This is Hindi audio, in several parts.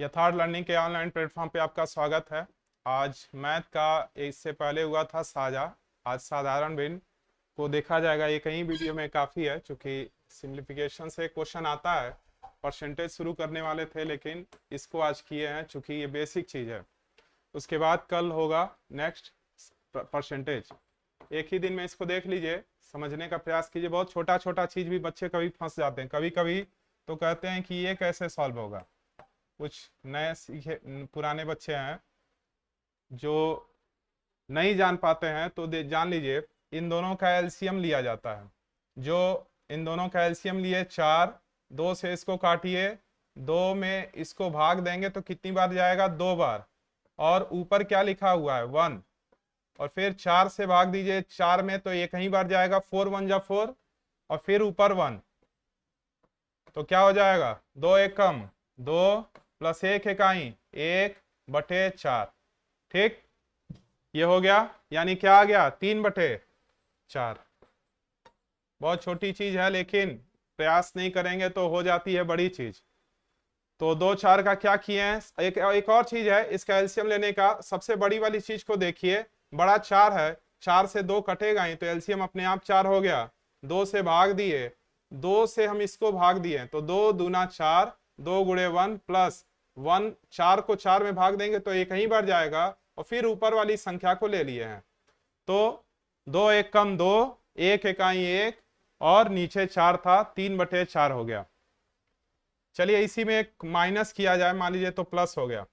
यथार्थ लर्निंग के ऑनलाइन प्लेटफॉर्म पे आपका स्वागत है। आज मैथ का इससे पहले हुआ था साझा, आज साधारण भिन्न को देखा जाएगा। ये कहीं वीडियो में काफ़ी है, चूंकि सिंप्लीफिकेशन से क्वेश्चन आता है। परसेंटेज शुरू करने वाले थे लेकिन इसको आज किए हैं, चूंकि ये बेसिक चीज़ है। उसके बाद कल होगा नेक्स्ट परसेंटेज। एक ही दिन में इसको देख लीजिए, समझने का प्रयास कीजिए। बहुत छोटा छोटा चीज़ भी बच्चे कभी फंस जाते हैं, कभी कभी तो कहते हैं कि ये कैसे सॉल्व होगा। कुछ नए सीखे पुराने बच्चे हैं जो नहीं जान पाते हैं, तो जान लीजिए इन दोनों का एलसीएम लिया जाता है। जो इन दोनों का एलसीएम लिए 4, 2 से इसको काटिए, 2 में इसको भाग देंगे तो कितनी बार जाएगा? 2 बार। और ऊपर क्या लिखा हुआ है? 1। और फिर 4 से भाग दीजिए, 4 में तो एक ही बार जाएगा, 4 1 जा 4, और फिर ऊपर 1, तो क्या हो जाएगा? 2 1 कम 2 प्लस 1 इकाई 1/4। ठीक, ये हो गया। यानी क्या आ गया? 3/4। बहुत छोटी चीज है लेकिन प्रयास नहीं करेंगे तो हो जाती है बड़ी चीज। तो 2 4 का क्या किए हैं? एक और चीज है इसका एलसीएम लेने का। सबसे बड़ी वाली चीज को देखिए, बड़ा 4 है, 4 से 2 कटेगा ही तो एलसीएम अपने आप 4 हो गया। 2 से भाग दिए, 2 से हम इसको भाग दिए तो 2 दूना 4, 2 गुणे 1 प्लस 1, 4 को 4 में भाग देंगे तो एक ही बार जाएगा, और फिर ऊपर वाली संख्या को ले लिए हैं। तो 2 1 कम 2, 1 इकाई 1, और नीचे 4 था, 3/4 हो गया। चलिए इसी में एक माइनस किया जाए, मान लीजिए तो प्लस हो गया।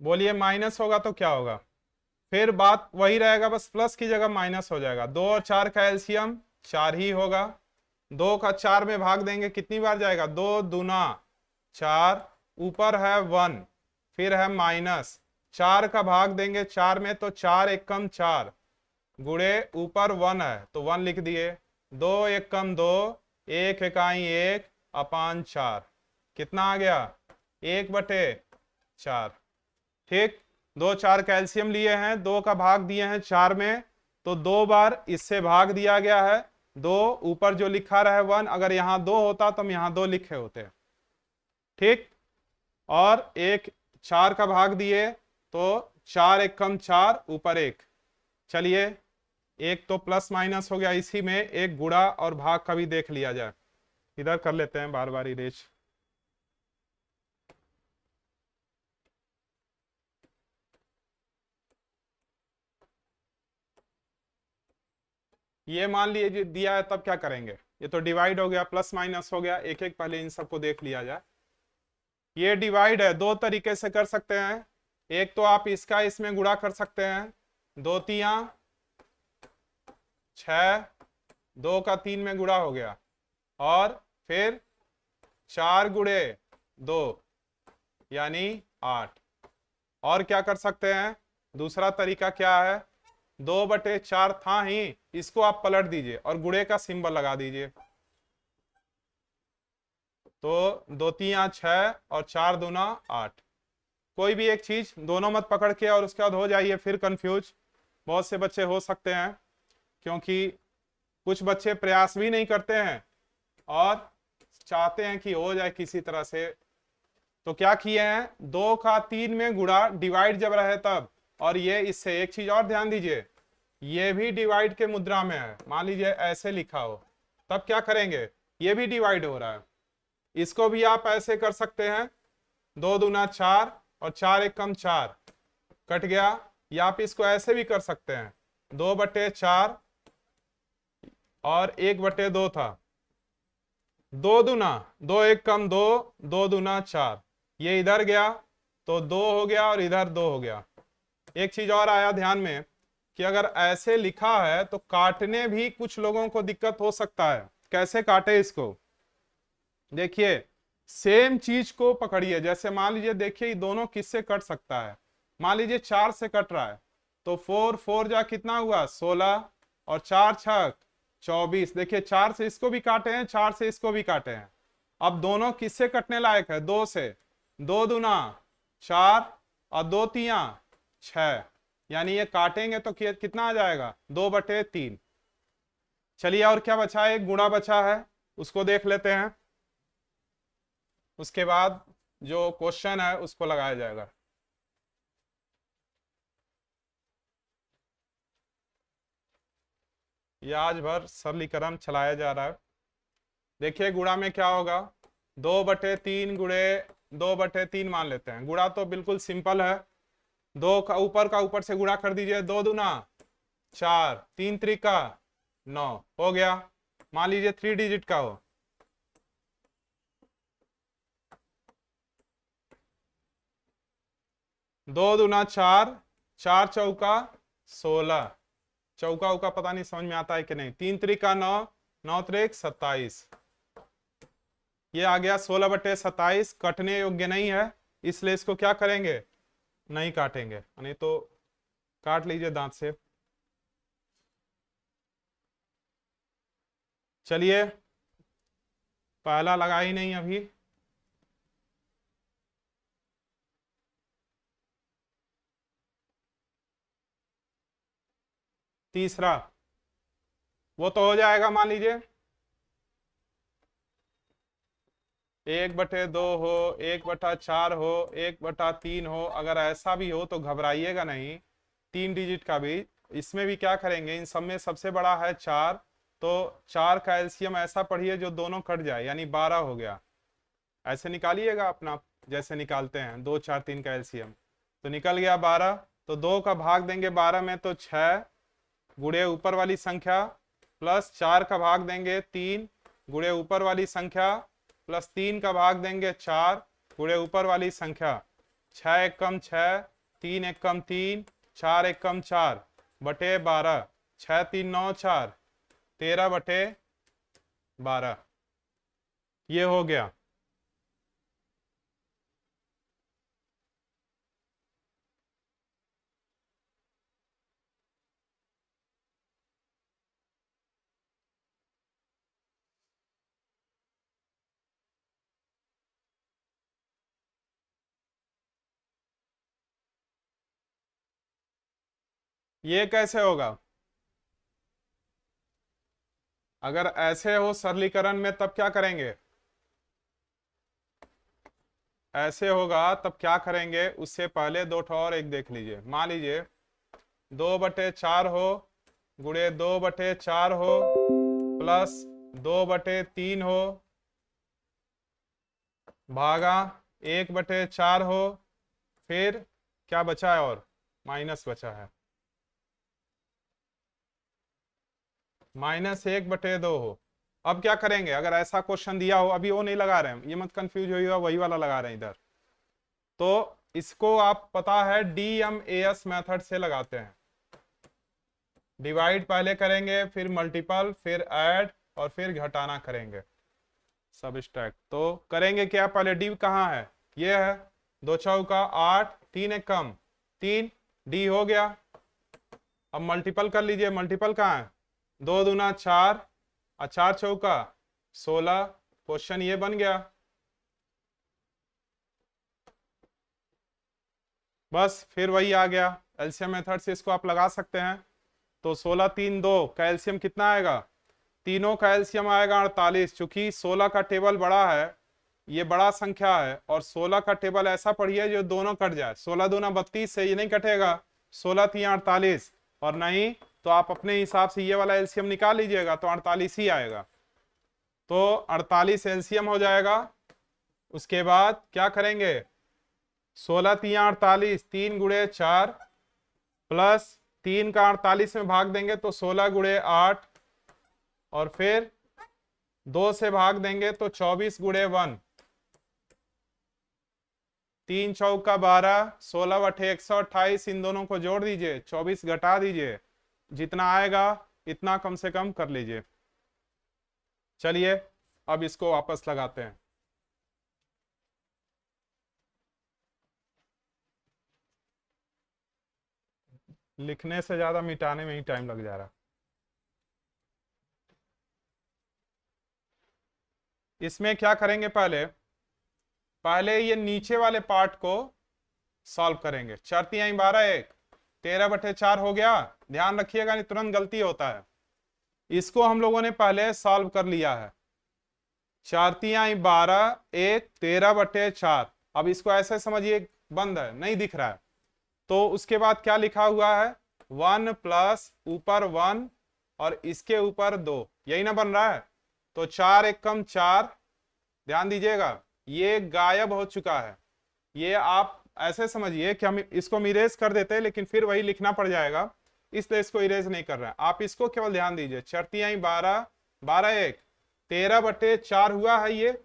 बोलिए माइनस होगा तो क्या होगा? फिर बात वही रहेगा, बस प्लस की जगह माइनस हो जाएगा। 2 और 4 का एलसीएम 4 ही होगा। 2 का 4 में भाग देंगे, कितनी बार जाएगा? 2 दूना 4, ऊपर है 1, फिर है माइनस 4 का भाग देंगे 4 में तो 4 1 कम 4, गुणे ऊपर 1 है तो 1 लिख दिए। 2 1 कम 2, 1 इकाई 1/4, कितना आ गया? 1/4। ठीक, 2 4 कैल्शियम लिए हैं, 2 का भाग दिए हैं 4 में, तो 2 बार इससे भाग दिया गया है। 2 ऊपर जो लिखा रहा है 1, अगर यहां 2 होता तो हम यहां 2 लिखे होते। ठीक, और 1 4 का भाग दिए तो 4 1 कम 4, ऊपर 1। चलिए एक तो प्लस माइनस हो गया, इसी में एक गुणा और भाग का भी देख लिया जाए। इधर कर लेते हैं बार बार इरेज। ये मान लीजिए दिया है, तब क्या करेंगे? ये तो डिवाइड हो गया, प्लस माइनस हो गया। एक एक पहले इन सबको देख लिया जाए। ये डिवाइड है, 2 तरीके से कर सकते हैं। एक तो आप इसका इसमें गुणा कर सकते हैं, 2 तिया 6, 2 का 3 में गुणा हो गया, और फिर 4 गुणे 2 यानी 8। और क्या कर सकते हैं? दूसरा तरीका क्या है? 2/4 था ही, इसको आप पलट दीजिए और गुणे का सिंबल लगा दीजिए। तो 2 तिया 6 और 4 दूना 8। कोई भी एक चीज, दोनों मत पकड़ के और उसके बाद हो जाइए फिर कंफ्यूज। बहुत से बच्चे हो सकते हैं, क्योंकि कुछ बच्चे प्रयास भी नहीं करते हैं और चाहते हैं कि हो जाए किसी तरह से। तो क्या किए हैं? 2 का 3 में गुणा, डिवाइड जब रहे तब। और ये इससे एक चीज और ध्यान दीजिए, ये भी डिवाइड के मुद्रा में है। मान लीजिए ऐसे लिखा हो, तब क्या करेंगे? ये भी डिवाइड हो रहा है, इसको भी आप ऐसे कर सकते हैं। 2 दूना 4 और 4 1 कम 4, कट गया। या आप इसको ऐसे भी कर सकते हैं, 2/4 और 1/2 था। 2 दूना 2 1 कम 2, 2 दूना 4, ये इधर गया तो 2 हो गया और इधर 2 हो गया। एक चीज और आया ध्यान में कि अगर ऐसे लिखा है तो काटने भी कुछ लोगों को दिक्कत हो सकता है। कैसे काटे इसको? देखिए सेम चीज को पकड़िए। जैसे मान लीजिए, देखिए दोनों किससे कट सकता है। मान लीजिए 4 से कट रहा है तो 4 4 जा कितना हुआ? 16, और 4 6 24। देखिए 4 से इसको भी काटे हैं, 4 से इसको भी काटे हैं। अब दोनों किससे कटने लायक है? 2 से। 2 दूना 4 और 2 तिया 6, यानी ये काटेंगे तो कितना आ जाएगा, 2/3। चलिए और क्या बचा है, एक गुणा बचा है, उसको देख लेते हैं। उसके बाद जो क्वेश्चन है उसको लगाया जाएगा। ये आज भर सरलीकरण चलाया जा रहा है। देखिए गुणा में क्या होगा, 2/3 गुणे 2/3 मान लेते हैं। गुणा तो बिल्कुल सिंपल है, दो का ऊपर से गुणा कर दीजिए, 2 दूना 4, 3 त्रिका 9 हो गया। मान लीजिए 3 डिजिट का हो, 2 दूना 4, 4 चौका 16, चौका उका पता नहीं समझ में आता है कि नहीं, 3 त्रिका 9, 9 त्रिक 27, ये आ गया 16/27। कटने योग्य नहीं है, इसलिए इसको क्या करेंगे, नहीं काटेंगे, नहीं तो काट लीजिए दांत से। चलिए पहला लगा ही नहीं अभी, तीसरा वो तो हो जाएगा, मान लीजिए 1/2 हो, 1/4 हो, 1/3 हो। अगर ऐसा भी हो तो घबराइएगा नहीं, 3 डिजिट का भी। इसमें भी क्या करेंगे, इन सब में सबसे बड़ा है 4, तो 4 का एलसीएम ऐसा पढ़िए जो दोनों कट जाए, यानी 12 हो गया। ऐसे निकालिएगा अपना, जैसे निकालते हैं 2 4 3 का एलसीएम, तो निकल गया 12। तो 2 का भाग देंगे 12 में तो 6 गुणे ऊपर वाली संख्या, प्लस 4 का भाग देंगे 3 गुणे ऊपर वाली संख्या, प्लस 3 का भाग देंगे 4 गुणे ऊपर वाली संख्या। 6 एक कम 6, 3 एक कम 3, 4 एक कम 4 बटे 12, 6 3 9 4, 13/12 ये हो गया। ये कैसे होगा, अगर ऐसे हो सरलीकरण में तब क्या करेंगे, ऐसे होगा तब क्या करेंगे, उससे पहले दो ठो और एक देख लीजिए। मान लीजिए 2/4 हो, गुणे 2/4 हो, प्लस 2/3 हो, भागा 1/4 हो, फिर क्या बचा है, और माइनस बचा है, -1/2 हो। अब क्या करेंगे, अगर ऐसा क्वेश्चन दिया हो, अभी वो नहीं लगा रहे हैं, ये मत कंफ्यूज होइएगा, वही वाला लगा रहे हैं इधर। तो इसको आप पता है DMAS मेथड से लगाते हैं, डिवाइड पहले करेंगे, फिर मल्टीपल, फिर ऐड, और फिर घटाना करेंगे, सबट्रैक्ट। तो करेंगे क्या, पहले डी कहाँ है, ये है, 2 चौका 8, 3 एक कम 3, डी हो गया। अब मल्टीपल कर लीजिए, मल्टीपल कहाँ है, 2 दूना 4 और 4 चौका 16, क्वेश्चन ये बन गया। बस फिर वही आ गया, एलसीएम मेथड से इसको आप लगा सकते हैं। तो 16 3 2 का एलसीएम कितना आएगा, तीनों का एलसीएम आएगा 48। चूंकि 16 का टेबल बड़ा है, ये बड़ा संख्या है, और 16 का टेबल ऐसा पढ़िए जो दोनों कट जाए, 16 दूना 32 से ये नहीं कटेगा, 16 3 48, और नहीं तो आप अपने हिसाब से ये वाला एलसीएम निकाल लीजिएगा, तो 48 ही आएगा। तो 48 एलसीएम हो जाएगा। उसके बाद क्या करेंगे, 16 3 48, 3 गुणे 4, प्लस 3 का 48 में भाग देंगे तो 16 गुणे 8, और फिर 2 से भाग देंगे तो 24 गुणे 1, 3 चौका 12, 16/128, इन दोनों को जोड़ दीजिए, 24 घटा दीजिए, जितना आएगा इतना कम से कम कर लीजिए। चलिए अब इसको वापस लगाते हैं। लिखने से ज्यादा मिटाने में ही टाइम लग जा रहा। इसमें क्या करेंगे, पहले पहले ये नीचे वाले पार्ट को सॉल्व करेंगे। 4 3 12 1, 13/4 हो गया। ध्यान रखिएगा, नहीं तुरंत गलती होता है। इसको हम लोगों ने पहले सॉल्व कर लिया है। 4 तिहाई 12, एक 13/4। अब इसको ऐसे समझिए, बंद है, नहीं दिख रहा है, तो उसके बाद क्या लिखा हुआ है, 1 प्लस ऊपर 1 और इसके ऊपर 2, यही ना बन रहा है। तो 4 एक कम 4। ध्यान दीजिएगा, ये गायब हो चुका है। ये आप ऐसे समझिए कि हम इसको इरेज कर देते हैं, लेकिन फिर वही लिखना पड़ जाएगा, इसलिए इसको इरेज नहीं कर रहे हैं। आप इसको केवल ध्यान दीजिए, 4 तिहाई 12, 12 एक 13/4 हुआ है ये।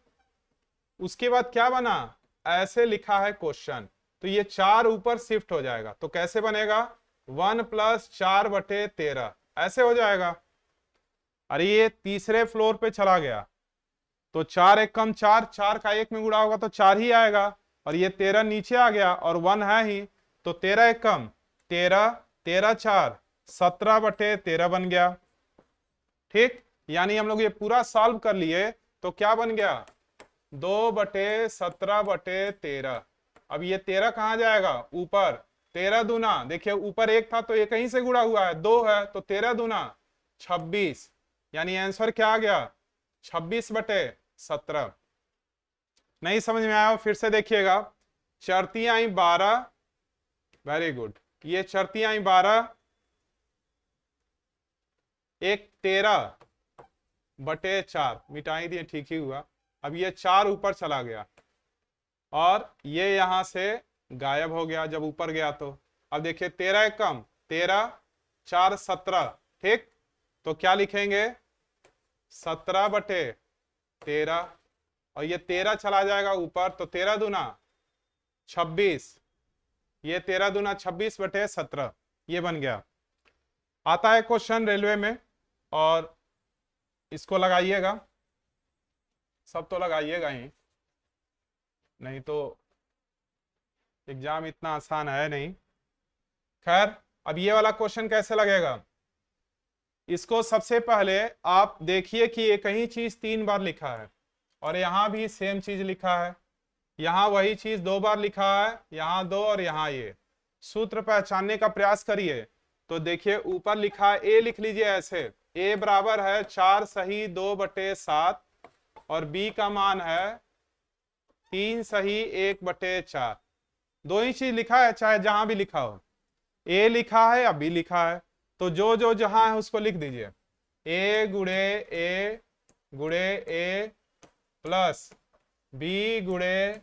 उसके बाद क्या बना, ऐसे लिखा है क्वेश्चन, तो ये 4 ऊपर शिफ्ट हो जाएगा। तो कैसे बनेगा, 1 प्लस 4/13 ऐसे हो जाएगा। अरे ये तीसरे फ्लोर पे चला गया, तो 4 एक कम 4, 4 का 1 में गुणा होगा तो 4 ही आएगा। और ये 13 नीचे आ गया और 1 है ही, तो 13 एक कम 13, 13 4 17/13 बन गया। ठीक, यानी हम लोग ये पूरा सॉल्व कर लिए, तो क्या बन गया, 2/17/13। अब ये 13 कहां जाएगा, ऊपर। 13 दूना, देखिए ऊपर 1 था तो ये कहीं से गुणा हुआ है, 2 है, तो 13 दूना 26, यानी आंसर क्या आ गया, 26/17। नहीं समझ में आया फिर से देखिएगा, 4 तिहाई 12, वेरी गुड, ये 4 तिहाई 12, एक 13/4 मिटाई दिए, ठीक ही हुआ। अब ये 4 ऊपर चला गया और ये यहां से गायब हो गया जब ऊपर गया। तो अब देखिए 13 एक कम 13, 4 17, ठीक, तो क्या लिखेंगे, 17/13, और ये 13 चला जाएगा ऊपर, तो 13 दूना 26, ये 13 दूना 26/17, ये बन गया। आता है क्वेश्चन रेलवे में, और इसको लगाइएगा, सब तो लगाइएगा ही, नहीं तो एग्जाम इतना आसान है नहीं। खैर, अब ये वाला क्वेश्चन कैसे लगेगा, इसको सबसे पहले आप देखिए कि एक ही चीज 3 बार लिखा है, और यहां भी सेम चीज लिखा है, यहां वही चीज 2 बार लिखा है, यहां 2 और यहां ये। सूत्र पहचानने का प्रयास करिए, तो देखिए ऊपर लिखा है, ए लिख लीजिए ऐसे, ए बराबर है 4 सही 2/7, और बी का मान है 3 सही 1/4। 2 ही चीज लिखा है, चाहे जहां भी लिखा हो, ए लिखा है या बी लिखा है, तो जो जो जहां है उसको लिख दीजिए। ए गुणे ए प्लस बी गुणे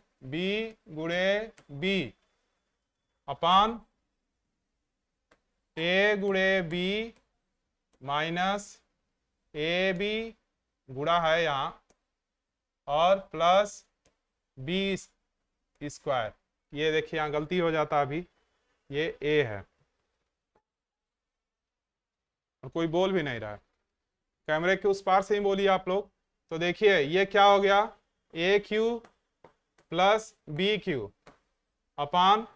बी अपान ए गुणे बी माइनस ए बी गुणा है यहां, और प्लस बी स्क्वायर। ये देखिए यहां गलती हो जाता है, अभी ये ए है और कोई बोल भी नहीं रहा है, कैमरे के उस पार से ही बोलिए आप लोग। तो देखिए ये क्या हो गया, a cube plus b cube upon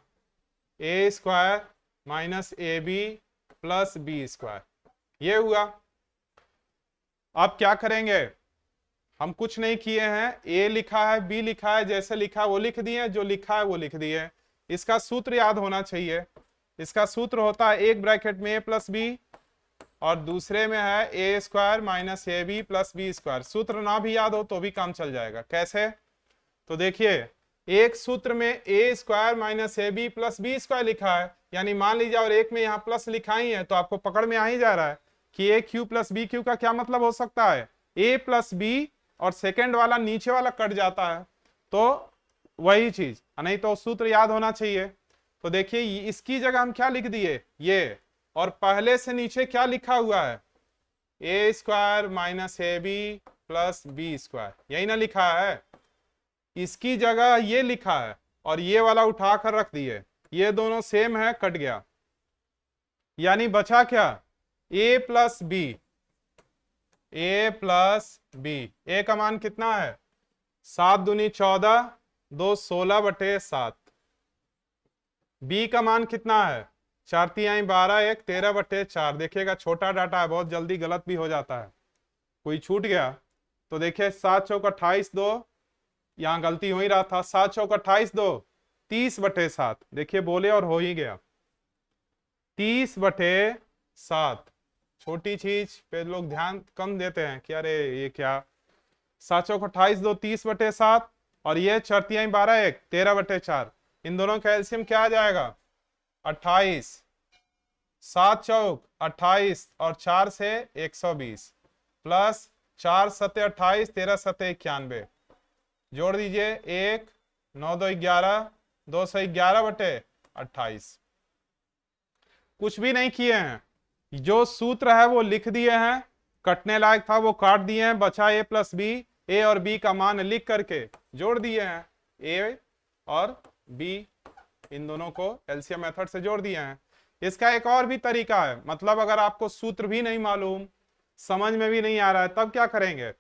a square minus a b plus b square, ये हुआ। अब क्या करेंगे, हम कुछ नहीं किए हैं, ए लिखा है बी लिखा है, जैसे लिखा है वो लिख दिए, जो लिखा है वो लिख दिए। इसका सूत्र याद होना चाहिए, इसका सूत्र होता है एक ब्रैकेट में ए प्लस बी और दूसरे में है a square minus a b plus b square. सूत्र ना भी याद हो तो भी काम चल जाएगा। कैसे, तो देखिए एक सूत्र में a square minus a b plus b square लिखा है, यानी मान लीजिए और एक में यहाँ प्लस लिखा ही है, तो आपको पकड़ में आ ही जा रहा है कि ए क्यू प्लस बी क्यू का क्या मतलब हो सकता है, ए प्लस बी, और सेकेंड वाला नीचे वाला कट जाता है, तो वही चीज, नहीं तो सूत्र याद होना चाहिए। तो देखिए इसकी जगह हम क्या लिख दिए, ये, और पहले से नीचे क्या लिखा हुआ है, a square minus a b plus b square, यही ना लिखा है, इसकी जगह ये लिखा है और ये वाला उठाकर रख दिए, ये दोनों सेम है, कट गया, यानी बचा क्या, ए प्लस बी, ए प्लस बी। ए का मान कितना है, 7 दूनी 14, 2 16/7। बी का मान कितना है, 4 तिहाई 12, 1 13/4। देखिएगा छोटा डाटा है, बहुत जल्दी गलत भी हो जाता है, कोई छूट गया तो देखिए 7 चौक 28, 2, यहां गलती हो ही रहा था, 7 चौक 28, 2 30/7। देखिए बोले और हो ही गया। 30/7। छोटी चीज पे लोग ध्यान कम देते हैं कि अरे ये क्या। 7 चौक 28, 2 30/7, और ये 4 तिहाई 12 1 13/4। इन दोनों का एलसीएम क्या आ जाएगा? 28। 7 चौक 28 और 4 से 120, प्लस 4 सत्ते 28, 13 सत्ते 91। जोड़ दीजिए 1 9 2 11, 2 से 11/28। कुछ भी नहीं किए हैं, जो सूत्र है वो लिख दिए हैं, कटने लायक था वो काट दिए हैं, बचा ए प्लस बी। ए और बी का मान लिख करके जोड़ दिए हैं, ए और बी इन दोनों को एलसीएम मेथड से जोड़ दिए हैं। इसका एक और भी तरीका है, मतलब अगर आपको सूत्र भी नहीं मालूम, समझ में भी नहीं आ रहा है, तब क्या करेंगे?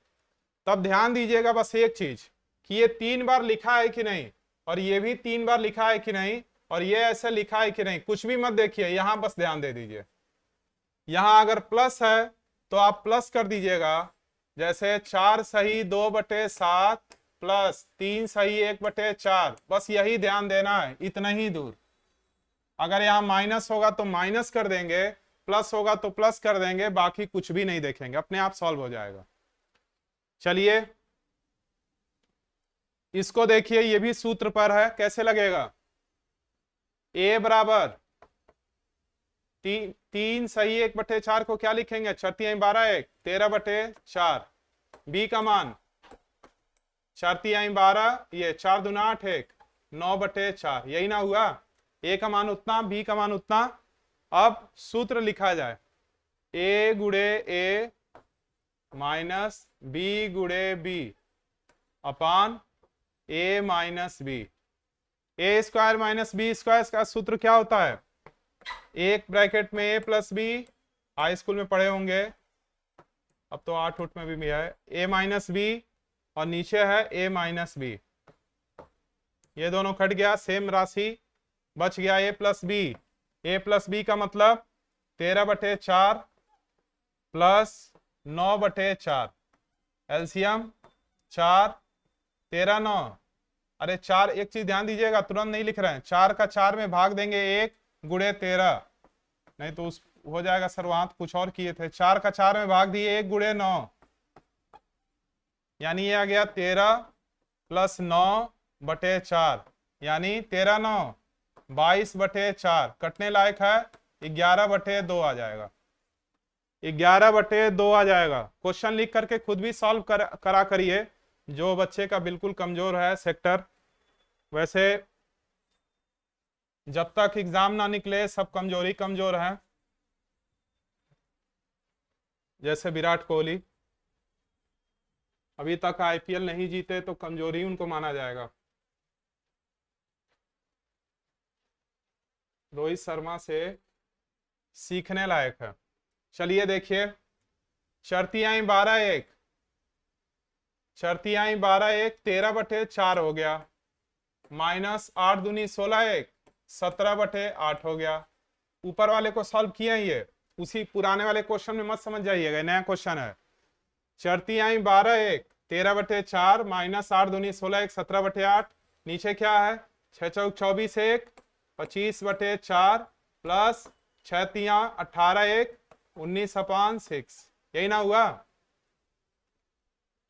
तब ध्यान दीजिएगा बस एक चीज कि ये 3 बार लिखा है कि नहीं, और ये भी 3 बार लिखा है कि नहीं, और ये ऐसे लिखा है कि नहीं, कुछ भी मत देखिए, यहां बस ध्यान दे दीजिए। यहां अगर प्लस है तो आप प्लस कर दीजिएगा, जैसे 4 सही 2/7 प्लस 3 सही 1/4, बस यही ध्यान देना है, इतना ही दूर। अगर यहां माइनस होगा तो माइनस कर देंगे, प्लस होगा तो प्लस कर देंगे, बाकी कुछ भी नहीं देखेंगे, अपने आप सॉल्व हो जाएगा। चलिए इसको देखिए, ये भी सूत्र पर है, कैसे लगेगा? ए बराबर 3 सही 1/4 को क्या लिखेंगे? 4 तिहाई 12 1 13/4। बी का मान 4 तिहाई 12, ये 4 दूना 8 1 9/4, यही ना हुआ? ए का मान उतना, बी का मान उतना। अब सूत्र लिखा जाए, ए गुड़े ए माइनस बी गुड़े बी अपान ए माइनस बी। ए स्क्वायर माइनस बी स्क्वायर का सूत्र क्या होता है? एक ब्रैकेट में ए प्लस बी, हाई स्कूल में पढ़े होंगे, अब तो 8 उठ में भी है, ए माइनस बी, और नीचे है ए माइनस बी। ये दोनों कट गया, सेम राशि बच गया ए प्लस बी। ए प्लस बी का मतलब 13/4 प्लस 9/4। एलसीएम 4 13 9। अरे 4, एक चीज ध्यान दीजिएगा, तुरंत नहीं लिख रहे हैं, 4 का 4 में भाग देंगे 1 गुड़े 13, नहीं तो उस हो जाएगा सर वहां कुछ और किए थे। 4 का 4 में भाग दिए 1 गुड़े 9, यानी ये आ गया 13 प्लस 9/4, यानी 13 9 22/4। कटने लायक है 11/2 आ जाएगा, 11/2 आ जाएगा। क्वेश्चन लिख करके खुद भी सॉल्व करा करिए, जो बच्चे का बिल्कुल कमजोर है सेक्टर। वैसे जब तक एग्जाम ना निकले सब कमजोरी कमजोर है, जैसे विराट कोहली अभी तक आईपीएल नहीं जीते तो कमजोरी उनको माना जाएगा। रोहित शर्मा से सीखने लायक है। चलिए देखिए, 4 तिहाई 12 1 4 तिहाई 12 1 13/4 हो गया, माइनस 8 दूनी 16 1 17/8 हो गया। ऊपर वाले को सॉल्व किए ये, उसी पुराने वाले क्वेश्चन में मत समझ जाइएगा, नया क्वेश्चन है। 4 तिहाई 12 1 13/4 माइनस 8 दूनी 16 1 17/8, नीचे क्या है? 6 चौक 24 1 25/4 प्लस 6 तिया 18 1 19/6, यही ना हुआ?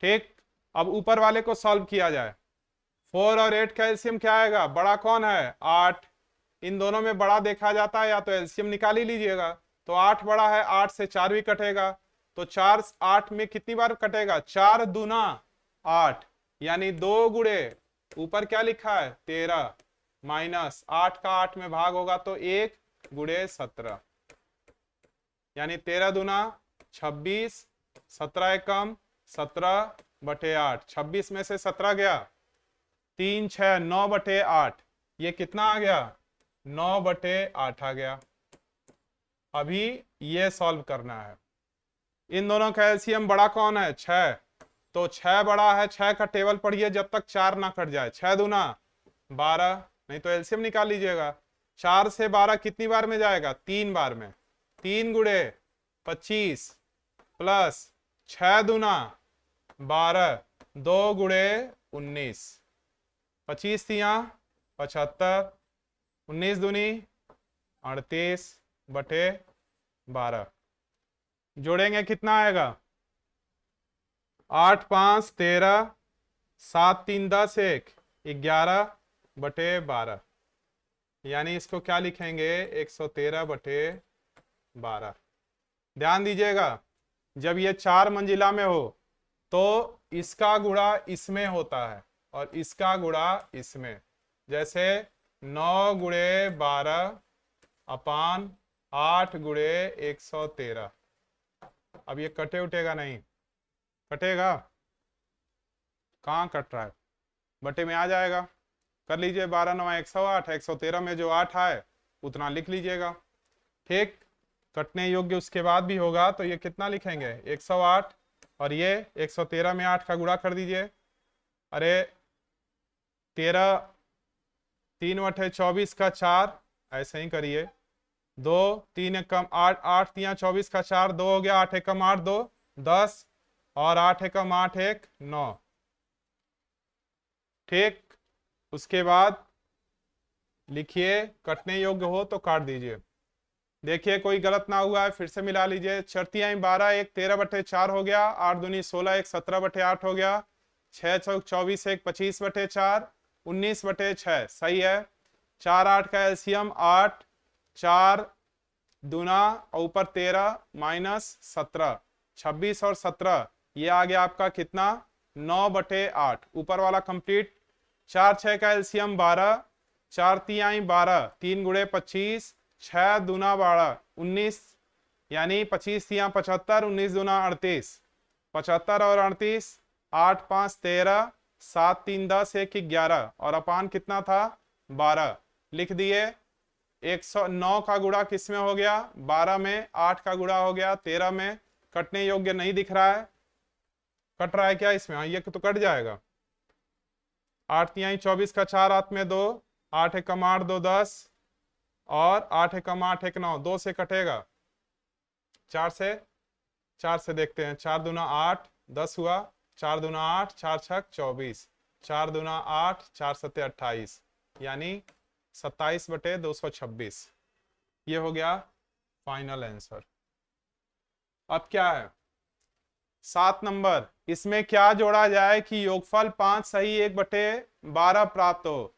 ठीक, अब ऊपर वाले को सॉल्व किया जाए। 4 और 8 का एलसीएम क्या आएगा? बड़ा कौन है? 8। इन दोनों में बड़ा देखा जाता है, या तो एलसीएम निकाल ही लीजिएगा। तो 8 बड़ा है, 8 से 4 भी कटेगा, तो 4 8 में कितनी बार कटेगा? 4 दूना 8, यानी 2 गुड़े ऊपर क्या लिखा है? 13, माइनस 8 का 8 में भाग होगा तो 1 गुड़े 17, यानी 13 दूना 26, 17 एकम 17/8। 26 में से 17 गया, 3 6 9/8, ये कितना आ गया? 9/8 आ गया। अभी ये सॉल्व करना है। इन दोनों का एलसीएम बड़ा कौन है? 6, तो 6 बड़ा है, 6 का टेबल पढ़िए जब तक 4 ना कट जाए। 6 दूना 12, नहीं तो एलसीएम निकाल लीजिएगा। 4 से 12 कितनी बार में जाएगा? 3 बार में, 3 गुड़े 25 प्लस 6 दूना 12, 2 गुड़े 19, 25 तिया 75, 19 दूनी 38, बटे 12। जोड़ेंगे कितना आएगा? 8 5 13, 7 3 10, 1 11 बटे 12। यानी इसको क्या लिखेंगे? 113 बटे 12। ध्यान दीजिएगा, जब ये 4 मंजिला में हो तो इसका गुणा इसमें होता है और इसका गुणा इसमें। जैसे 9 गुणे 12 अपान 8 गुणे 113। अब ये कटे उठेगा नहीं? कटेगा? कहाँ कट रहा है? बटे में आ जाएगा। कर लीजिए, 12 9 108, 113 में जो 8 आए उतना लिख लीजिएगा। ठीक, कटने योग्य उसके बाद भी होगा तो ये कितना लिखेंगे? 108, और ये 113 में 8 का गुणा कर दीजिए। अरे 13 3 बटे 24 का 4, ऐसे ही करिए। 2 3 कम 8, 8 3 24 का 4, 2 हो गया, 8 एकम 8 2 10, और 8 एकम 8 1 9। ठीक, उसके बाद लिखिए, कटने योग्य हो तो काट दीजिए। देखिए कोई गलत ना हुआ है, फिर से मिला लीजिए। 4 3 12, 1 13 बटे 4 हो गया, 8 दूनी 16, 1 17 बटे 8 हो गया, 6 चौक 24, 1 25 बटे 4, 19 बटे 6। सही है। 4 8 का एलसीएम 8, 4 दूना और ऊपर 13 माइनस 17, 26 और 17, ये आ गया आपका कितना? 9 बटे 8। ऊपर वाला कंप्लीट। 4 6 का एलसीएम 12, 4 3 12, 3 गुणे 25, 6 दूना 12 19, यानी 25 3 75, 19 दूना 38, 75 और 38, 8 5 13, 7 3 10, 1 11, और अपान कितना था? 12। लिख दिए। 109 का गुणा किस में हो गया? 12 में। 8 का गुणा हो गया 13 में। कटने योग्य नहीं दिख रहा है। कट रहा है क्या इसमें? हाँ, ये तो कट जाएगा। 8 3 24 का 4 हाथ में 2, 8 एकम 8 2 10, और 8 एकम 8 1 9, 2 से कटेगा। 4 से देखते हैं। 4 दूना 8 10 हुआ, 4 दूना 8, 4 छक 24, 4 दूना 8, 4 सत्ते 28, यानी 27 बटे 226। ये हो गया फाइनल आंसर। अब क्या है? 7 नंबर, इसमें क्या जोड़ा जाए कि योगफल 5 सही 1 बटे 12 प्राप्त हो?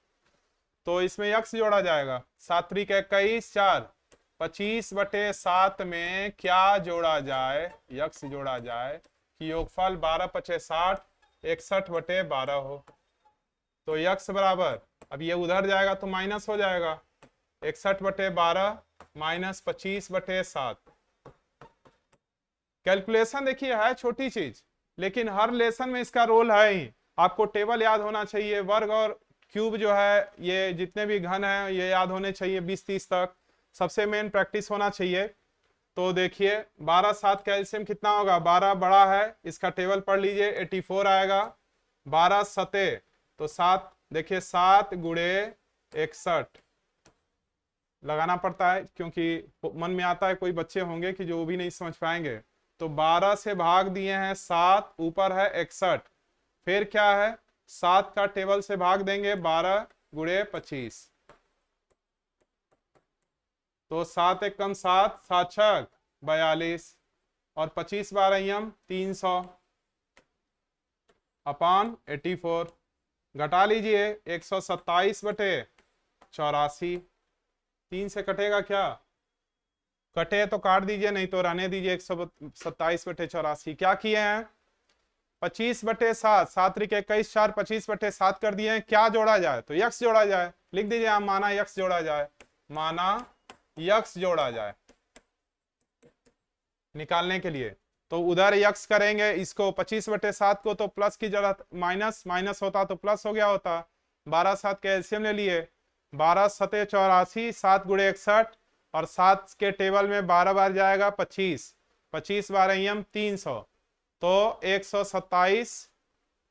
तो इसमें यक्स जोड़ा जाएगा। 7 त्रिक 21 4, 25 बटे 7 में क्या जोड़ा जाए? यक्स जोड़ा जाए कि योगफल 12 पचे 60, 61 बटे 12 हो। तो यक्स बराबर, अब ये उधर जाएगा तो माइनस हो जाएगा। 61 बटे 12 माइनस 25 बटे 7। कैलकुलेशन देखिए है छोटी चीज, लेकिन हर लेसन में इसका रोल है ही। आपको टेबल याद होना चाहिए, वर्ग और क्यूब जो है, ये जितने भी घन हैं ये याद होने चाहिए 20-30 तक। सबसे मेन प्रैक्टिस होना चाहिए। तो देखिए 12 7 का एलसीएम कितना होगा? 12 बड़ा है, इसका टेबल पढ़ लीजिए, 84 आएगा। 12 सते तो 7, देखिए 7 गुणे 61 लगाना पड़ता है, क्योंकि मन में आता है कोई बच्चे होंगे कि जो वो भी नहीं समझ पाएंगे। तो 12 से भाग दिए हैं 7, ऊपर है 61, फिर क्या है? 7 का टेबल से भाग देंगे 12 गुणे 25, तो 7 एकम 7, 7 छक 42, और 25 बार यम 300 अपान 84। घटा लीजिए, 127 बटे 84। 3 से कटेगा क्या? कटे तो काट दीजिए, नहीं तो रहने दीजिए। 127 बटे 84। क्या किए हैं? 25 बटे 7, 7 त्रिक 21 4, 25 बटे 7 कर दिए हैं। क्या जोड़ा जाए? तो यक्स जोड़ा जाए। लिख दीजिए आप, माना यक्स जोड़ा जाए, माना यक्स जोड़ा जाए। निकालने के लिए तो उधर यक्स करेंगे, इसको 25 बटे 7 को तो प्लस की जरूरत, माइनस माइनस होता तो प्लस हो गया होता। 12 7 के एलसीएम ले लिए। 12 सते 84, 7 गुणे 61, और 7 के टेबल में 12 बार जाएगा 25, 25 बार यम 300, तो 127,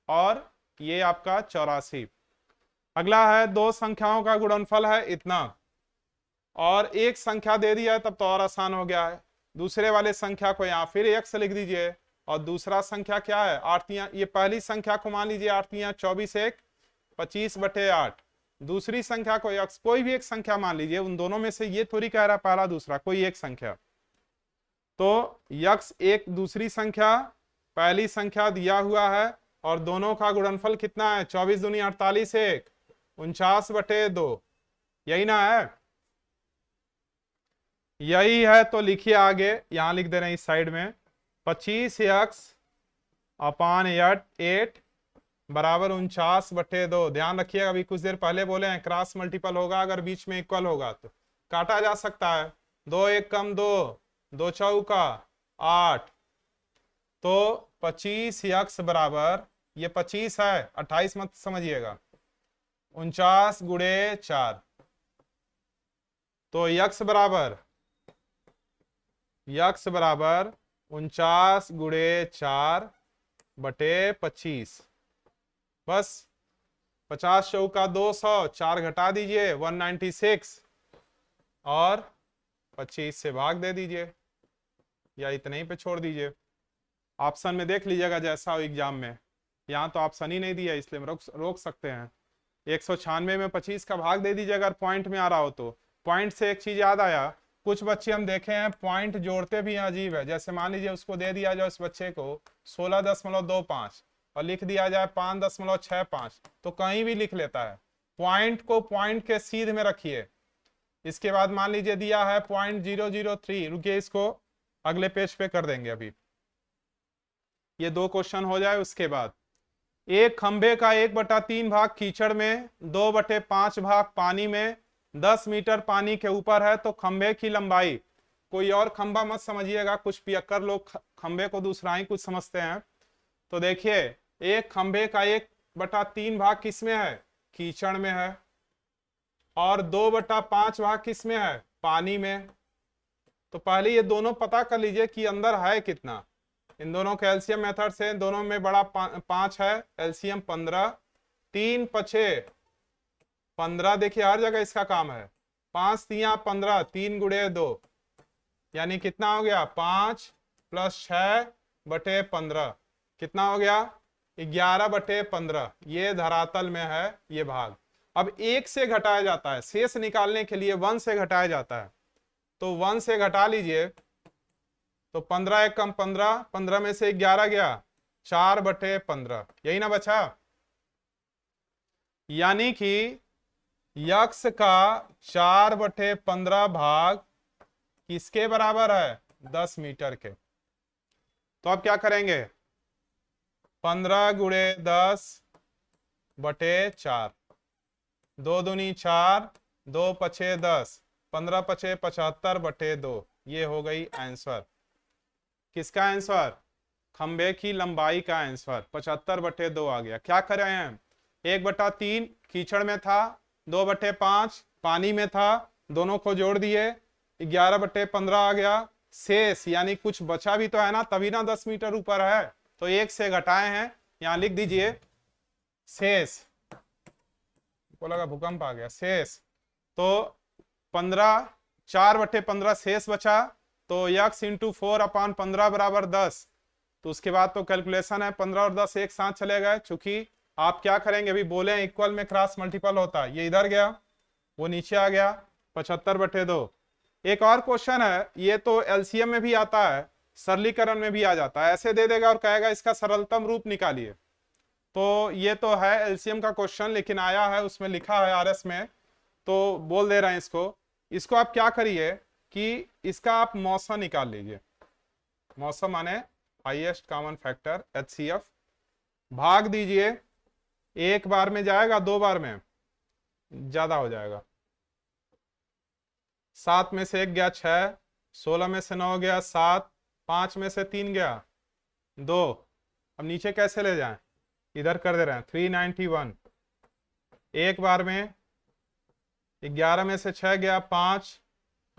और ये आपका 84। अगला है दो संख्याओं का गुणनफल है इतना, और एक संख्या दे दिया है तब तो और आसान हो गया है। दूसरे वाले संख्या को यहाँ फिर x लिख दीजिए, और दूसरा संख्या क्या है? 8 ये पहली संख्या को मान लीजिए 8 3 24 1 25 बटे 8, दूसरी संख्या को यक्स, कोई भी एक संख्या मान लीजिए, उन दोनों में से ये थोड़ी कह रहा पहला दूसरा, कोई एक संख्या, तो यक्स एक दूसरी संख्या पहली संख्या दिया हुआ है और दोनों का गुणनफल कितना है, 24 दूनी 48, 1 49/2, यही ना है, यही है। तो लिखिए आगे, यहां लिख दे रहे हैं इस साइड में, 25x/8 बराबर 49/2। ध्यान रखिएगा, अभी कुछ देर पहले बोले हैं क्रॉस मल्टीपल होगा अगर बीच में इक्वल होगा तो काटा जा सकता है, 2 1 कम 2, 2 चौका 8, तो 25x बराबर, ये 25 है, 28 मत समझिएगा, 49x4, तो यक्स बराबर 49x4/25, बस 50 चौका 200, 4 घटा दीजिए 196 और 25 से भाग दे दीजिए या इतने ही पे छोड़ दीजिए। ऑप्शन में देख लीजिएगा जैसा हो एग्जाम में, यहाँ तो ऑप्शन ही नहीं दिया इसलिए हम रोक सकते हैं। 196 में 25 का भाग दे दीजिए अगर पॉइंट में आ रहा हो तो। पॉइंट से एक चीज याद आया, कुछ बच्चे हम देखे हैं पॉइंट जोड़ते भी अजीब है, जैसे मान लीजिए उसको दे दिया जाए उस बच्चे को 16.25 और लिख दिया जाए 5.65, तो कहीं भी लिख लेता है। पॉइंट को पॉइंट के सीध में रखिए। इसके बाद मान लीजिए दिया है 0.003, रुकिए इसको अगले पेज पे कर देंगे, अभी ये 2 क्वेश्चन हो जाए उसके बाद। एक खंबे का 1/3 भाग कीचड़ में, 2/5 भाग पानी में, 10 मीटर पानी के ऊपर है, तो खंबे की लंबाई, कोई और खंबा मत समझिएगा, कुछ पियक्कर लोग खंबे को दूसरा ही कुछ समझते हैं। तो देखिए एक खंबे का 1/3 भाग किसमें है, कीचड़ में है, और 2/5 भाग किसमें है, पानी में। तो पहले ये दोनों पता कर लीजिए कि अंदर है कितना। इन दोनों के एलसीएम मेथड से, दोनों में बड़ा 5 है, एलसीएम 15, 3 5 15, देखिए हर जगह इसका काम है, 5 3 15, 3 गुणे 2, यानी कितना हो गया, 5 + 6/15, कितना हो गया, 11/15। ये धरातल में है ये भाग। अब 1 से घटाया जाता है, शेष निकालने के लिए 1 से घटाया जाता है, तो 1 से घटा लीजिए, तो 15 1 कम 15, 15 में से 11 गया, 4/15, यही ना बचा। यानी कि यक्स का 4/15 भाग किसके बराबर है, 10 मीटर के। तो अब क्या करेंगे, 15 गुणे 10/4, 2 दूनी 4, 2 5 10, 15 5 75/2, ये हो गई आंसर। किसका आंसर, खंबे की लंबाई का आंसर 75/2 आ गया। क्या कर रहे हैं, 1/3 कीचड़ में था, 2/5 पानी में था, दोनों को जोड़ दिए, 11/15 आ गया। शेष यानी कुछ बचा भी तो है ना, तभी ना 10 मीटर ऊपर है, तो 1 से घटाए हैं, यहां लिख दीजिए शेष, को लगा भूकंप आ गया, शेष। तो 15, 4/15 शेष बचा, तो यक्स इंटू 4/15 बराबर 10। तो उसके बाद तो कैलकुलेशन है, 15 और 10 एक साथ चले गए, चूंकि आप क्या करेंगे, अभी बोले हैं इक्वल में क्रॉस मल्टीपल होता है, ये इधर गया वो नीचे आ गया, 75/2। एक और क्वेश्चन है, ये तो एलसीएम में भी आता है, सरलीकरण में भी आ जाता है, ऐसे दे देगा और कहेगा इसका सरलतम रूप निकालिए। तो ये तो है एलसीएम का क्वेश्चन, लेकिन आया है उसमें लिखा है आरएस में, तो बोल दे रहे हैं इसको आप क्या करिए कि इसका आप मौसा निकाल लीजिए। मौसा माने हाईएस्ट कॉमन फैक्टर, HCF, भाग दीजिए, एक बार में जाएगा, 2 बार में ज्यादा हो जाएगा। 7 में से 1 गया 6, 16 में से 9 गया 7, 5 में से 3 गया 2। अब नीचे कैसे ले जाएं, इधर कर दे रहे हैं, 391। एक बार में 11 में से 6 गया 5,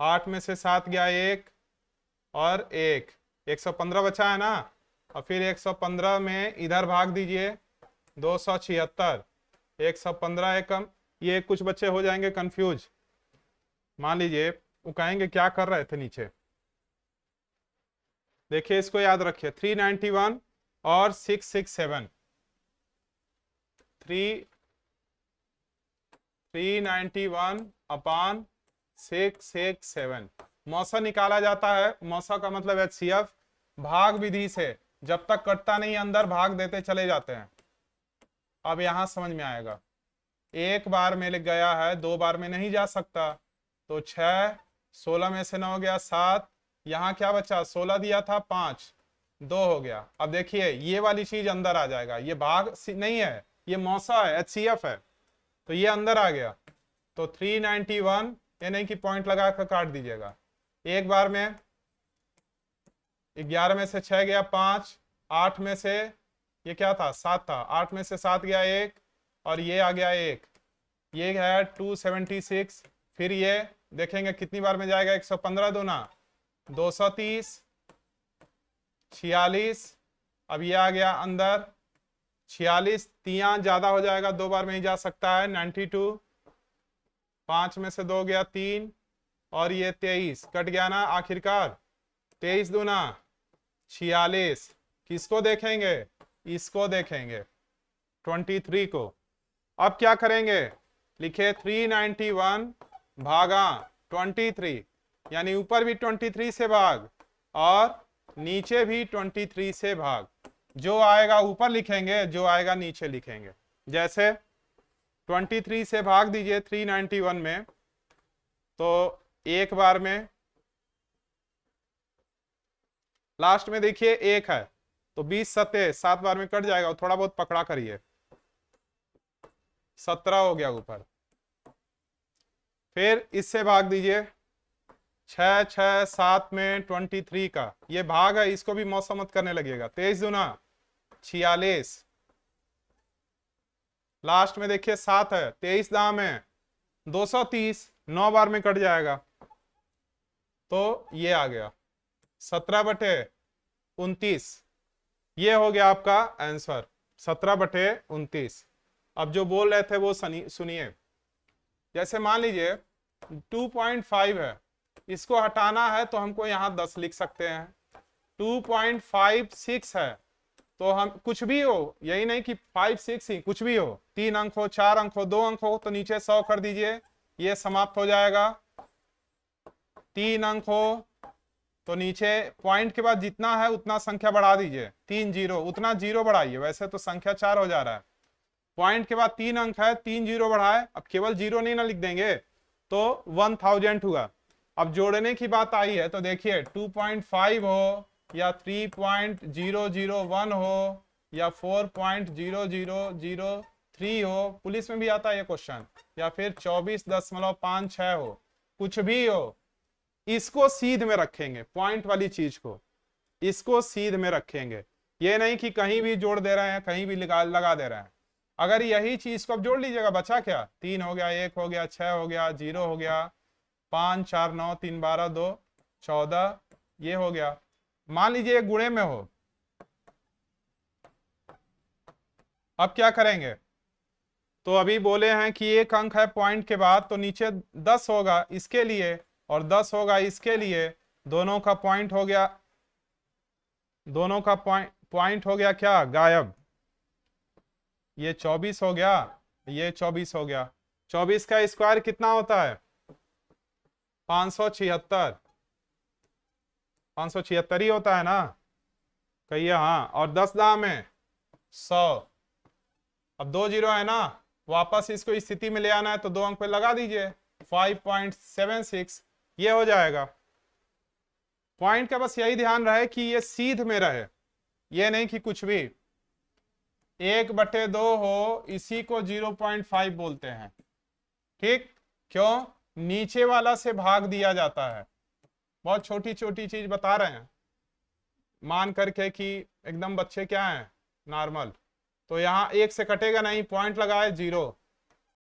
8 में से 7 गया 1 और 1, 115 बचा है ना। और फिर 115 में इधर भाग दीजिए, 276, 115 एकम। ये कुछ बच्चे हो जाएंगे कंफ्यूज, मान लीजिए वो कहेंगे क्या कर रहे थे नीचे। देखिए इसको याद रखिए, 391 और 667, 391 अपान 667। मौसा निकाला जाता है, मौसा का मतलब HCF, भाग विधि से। जब तक कटता नहीं अंदर भाग देते चले जाते हैं। अब यहां समझ में आएगा, एक बार में लिख गया है, 2 बार में नहीं जा सकता। तो 6, 16 में से 9 गया 7, यहाँ क्या बचा, 16 दिया था 5, 2 हो गया। अब देखिए ये वाली चीज अंदर आ जाएगा, ये भाग नहीं है, ये मौसा है, HCF है, तो ये अंदर आ गया। तो 391, ये नहीं कि पॉइंट लगा कर काट दीजिएगा। एक बार में 11 में से 6 गया 5, 8 में से ये क्या था 7 था, 8 में से 7 गया 1, और ये आ गया 1, ये है 276। फिर ये देखेंगे कितनी बार में जाएगा, 115 दूना 230, 46। अब ये आ गया अंदर 46, 3 ज्यादा हो जाएगा, 2 बार में ही जा सकता है, 92। 5 में से 2 गया 3, और ये 23 कट गया ना आखिरकार, 23 दूना 46। किसको देखेंगे, इसको देखेंगे 23 को। अब क्या करेंगे, लिखे 391 भागा 23, यानी ऊपर भी 23 से भाग और नीचे भी 23 से भाग। जो आएगा ऊपर लिखेंगे, जो आएगा नीचे लिखेंगे। जैसे 23 से भाग दीजिए 391 में, तो एक बार में लास्ट में देखिए 1 है, तो 20 सत्ते 7 बार में कट जाएगा, थोड़ा बहुत पकड़ा करिए, 17 हो गया ऊपर। फिर इससे भाग दीजिए 6, 6, 7 में 23 का ये भाग है, इसको भी मौसम मत करने लगेगा, 23 दूना 46। लास्ट में देखिए 7 है, 23 दाम है 230, 9 बार में कट जाएगा, तो ये आ गया 17/29। ये हो गया आपका आंसर 17/29। अब जो बोल रहे थे वो सुनिए। जैसे मान लीजिए 2.5 है, इसको हटाना है तो हमको यहाँ 10 लिख सकते हैं। 2.56 है तो हम कुछ भी हो, यही नहीं कि 5, 6 ही, कुछ भी हो, 3 अंक हो, 4 अंक हो, 2 अंक हो, तो नीचे 100 कर दीजिए, ये समाप्त हो जाएगा। 3 अंक हो तो नीचे पॉइंट के बाद जितना है उतना संख्या बढ़ा दीजिए, 3 जीरो, उतना जीरो बढ़ाइए, वैसे तो संख्या 4 हो जा रहा है। पॉइंट के बाद 3 अंक है, 3 जीरो बढ़ाए, अब केवल जीरो नहीं ना लिख देंगे, तो 1000 हुआ। अब जोड़ने की बात आई है तो देखिए 2.5 हो या 3.001 हो या 4.0003 हो, पुलिस में भी आता है ये क्वेश्चन, या फिर 24.56 हो, कुछ भी हो, इसको सीध में रखेंगे, पॉइंट वाली चीज को इसको सीध में रखेंगे। ये नहीं कि कहीं भी जोड़ दे रहे हैं, कहीं भी लगा दे रहे हैं। अगर यही चीज को अब जोड़ लीजिएगा, बचा क्या, 3 हो गया, 1 हो गया, 6 हो गया, 0 हो गया, 5, 4, 9, 3, 12, 2, 14, ये हो गया। मान लीजिए गुणे में हो, अब क्या करेंगे, तो अभी बोले हैं कि 1 अंक है पॉइंट के बाद, तो नीचे 10 होगा इसके लिए और 10 होगा इसके लिए, दोनों का पॉइंट हो गया, दोनों का पॉइंट हो गया क्या, गायब। ये 24 हो गया, ये 24 हो गया। 24 का स्क्वायर कितना होता है, 576, 576 ही होता है ना, कहिए हाँ। और 10 दाम है 100। अब 2 जीरो है ना, वापस इसको इस स्थिति में ले आना है तो 2 अंक पे लगा दीजिए, 5.76, ये हो जाएगा। पॉइंट का बस यही ध्यान रहे कि ये सीध में रहे, ये नहीं कि कुछ भी 1/2 हो, इसी को 0.5 बोलते हैं, ठीक। क्यों, नीचे वाला से भाग दिया जाता है। बहुत छोटी छोटी चीज बता रहे हैं, मान करके कि एकदम बच्चे क्या हैं, नॉर्मल। तो यहाँ 1 से कटेगा नहीं, पॉइंट लगाए 0,